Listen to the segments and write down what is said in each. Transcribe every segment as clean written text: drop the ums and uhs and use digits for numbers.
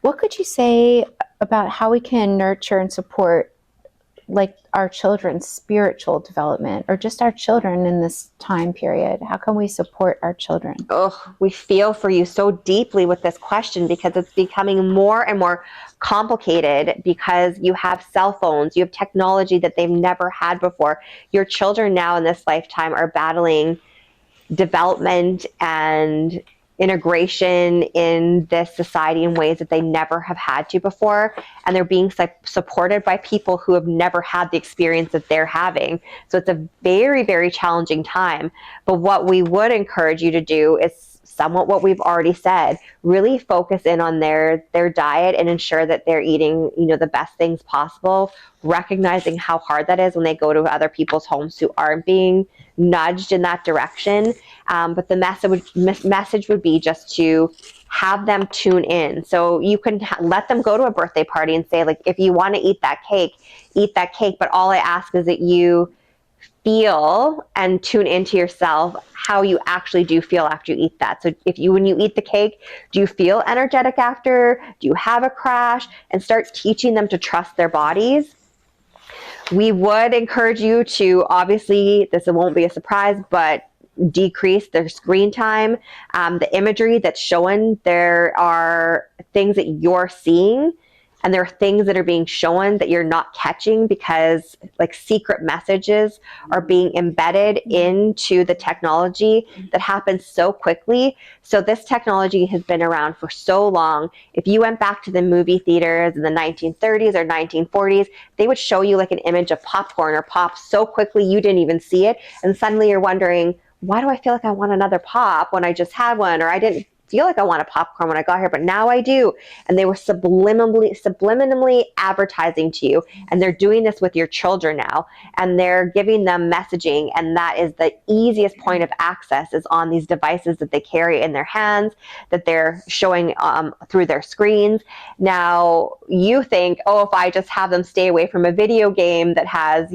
What could you say about how we can nurture and support like our children's spiritual development or just our children in this time period? How can we support our children? Oh, we feel for you so deeply with this question because it's becoming more and more complicated because you have cell phones, you have technology that they've never had before. Your children now in this lifetime are battling development and integration in this society in ways that they never have had to before. And they're being supported by people who have never had the experience that they're having. So it's a very, very challenging time. But what we would encourage you to do is somewhat what we've already said. Really focus in on their diet and ensure that they're eating, the best things possible, recognizing how hard that is when they go to other people's homes who aren't being nudged in that direction. But the message would be just to have them tune in. So you can let them go to a birthday party and say, like, if you want to eat that cake, eat that cake. But all I ask is that you feel and tune into yourself how you actually do feel after you eat that. So when you eat the cake, do you feel energetic after? Do you have a crash? And start teaching them to trust their bodies. We would encourage you to, obviously, this won't be a surprise, but decrease their screen time. The imagery that's shown, there are things that you're seeing and there are things that are being shown that you're not catching because like secret messages are being embedded into the technology that happens so quickly. So this technology has been around for so long. If you went back to the movie theaters in the 1930s or 1940s, they would show you like an image of popcorn or pop so quickly you didn't even see it. And suddenly you're wondering, why do I feel like I want another pop when I just had one? Or I didn't feel like I want a popcorn when I got here, but now I do. And they were subliminally advertising to you. And they're doing this with your children now. And they're giving them messaging. And that is the easiest point of access is on these devices that they carry in their hands, that they're showing through their screens. Now, you think, oh, if I just have them stay away from a video game that has,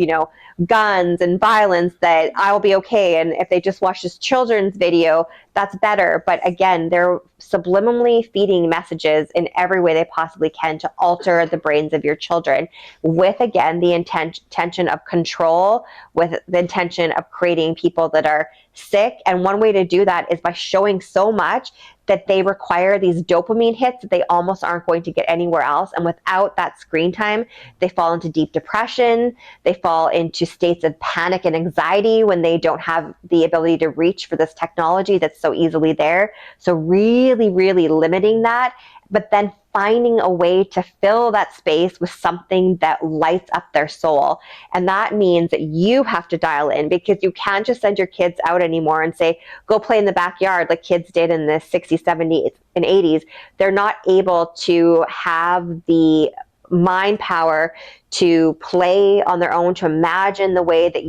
guns and violence, that I'll be okay. And if they just watch this children's video, that's better. But again, they're subliminally feeding messages in every way they possibly can to alter the brains of your children with, again, the intention of control, with the intention of creating people that are sick. And one way to do that is by showing so much that they require these dopamine hits that they almost aren't going to get anywhere else. And without that screen time, they fall into deep depression. They fall into states of panic and anxiety when they don't have the ability to reach for this technology that's so easily there. So really, really limiting that, but then finding a way to fill that space with something that lights up their soul. And that means that you have to dial in, because you can't just send your kids out anymore and say, go play in the backyard like kids did in the 60s, 70s, and 80s. They're not able to have the mind power to play on their own, to imagine the way that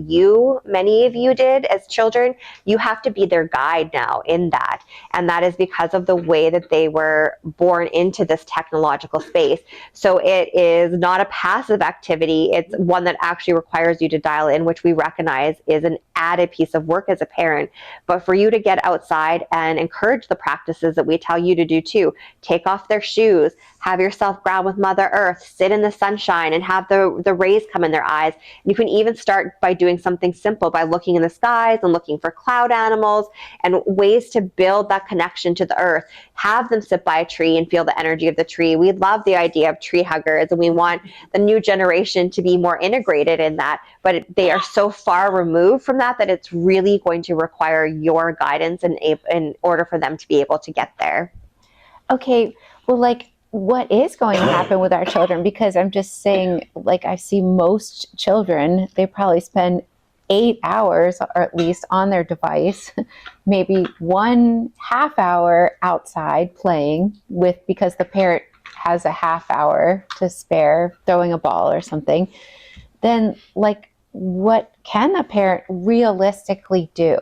many of you did as children. You have to be their guide now in that. And that is because of the way that they were born into this technological space. So it is not a passive activity. It's one that actually requires you to dial in, which we recognize is an added piece of work as a parent. But for you to get outside and encourage the practices that we tell you to do too, take off their shoes, have yourself ground with Mother Earth, sit in the sunshine and have the rays come in their eyes. And you can even start by doing something simple, by looking in the skies and looking for cloud animals and ways to build that connection to the earth. Have them sit by a tree and feel the energy of the tree. We love the idea of tree huggers, and we want the new generation to be more integrated in that, but they are so far removed from that it's really going to require your guidance in order for them to be able to get there. Okay, well, like, what is going to happen with our children? Because I'm just saying, like, I see most children, they probably spend 8 hours or at least on their device, maybe 1/2 hour outside playing with, because the parent has a half hour to spare throwing a ball or something. Then, like, what can a parent realistically do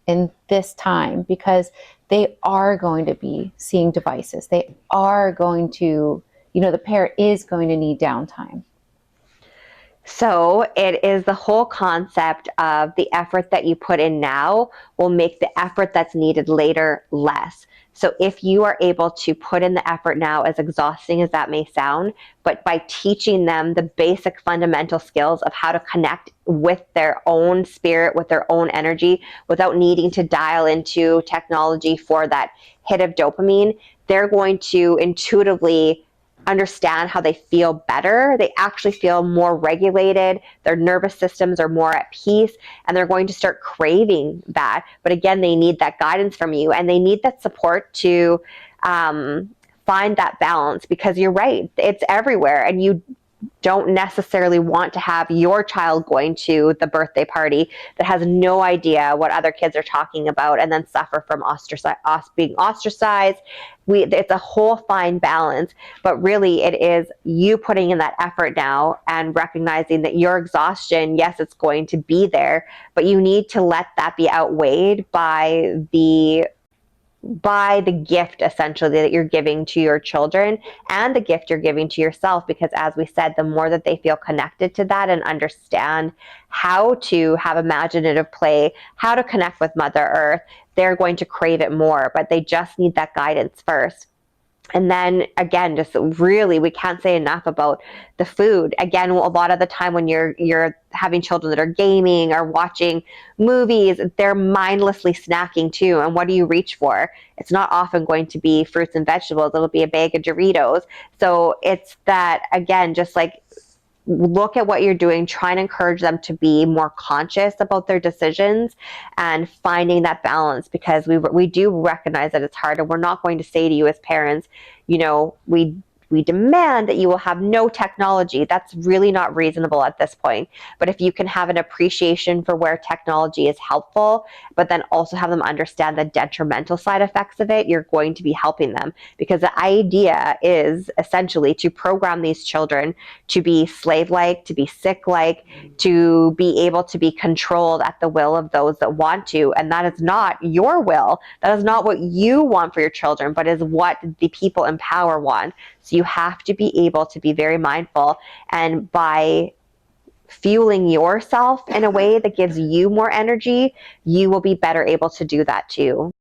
in this time? Because they are going to be seeing devices. They are going to, the parent is going to need downtime. So it is the whole concept of the effort that you put in now will make the effort that's needed later less. So if you are able to put in the effort now, as exhausting as that may sound, but by teaching them the basic fundamental skills of how to connect with their own spirit, with their own energy, without needing to dial into technology for that hit of dopamine, they're going to intuitively understand how they feel better. They actually feel more regulated. Their nervous systems are more at peace, and they're going to start craving that. But again, they need that guidance from you, and they need that support to find that balance, because you're right, it's everywhere, and you don't necessarily want to have your child going to the birthday party that has no idea what other kids are talking about and then suffer from being ostracized. It's a whole fine balance, but really it is you putting in that effort now and recognizing that your exhaustion, yes, it's going to be there, but you need to let that be outweighed by the gift essentially that you're giving to your children and the gift you're giving to yourself. Because as we said, the more that they feel connected to that and understand how to have imaginative play, how to connect with Mother Earth, they're going to crave it more, but they just need that guidance first. And then again, just really, we can't say enough about the food. Again, a lot of the time when you're having children that are gaming or watching movies, they're mindlessly snacking too. And what do you reach for? It's not often going to be fruits and vegetables. It'll be a bag of Doritos. So it's that, again, just like, look at what you're doing, try and encourage them to be more conscious about their decisions and finding that balance, because we do recognize that it's hard, and we're not going to say to you as parents, we demand that you will have no technology. That's really not reasonable at this point. But if you can have an appreciation for where technology is helpful, but then also have them understand the detrimental side effects of it, you're going to be helping them. Because the idea is essentially to program these children to be slave-like, to be sick-like, to be able to be controlled at the will of those that want to. And that is not your will. That is not what you want for your children, but is what the people in power want. So you have to be able to be very mindful, and by fueling yourself in a way that gives you more energy, you will be better able to do that too.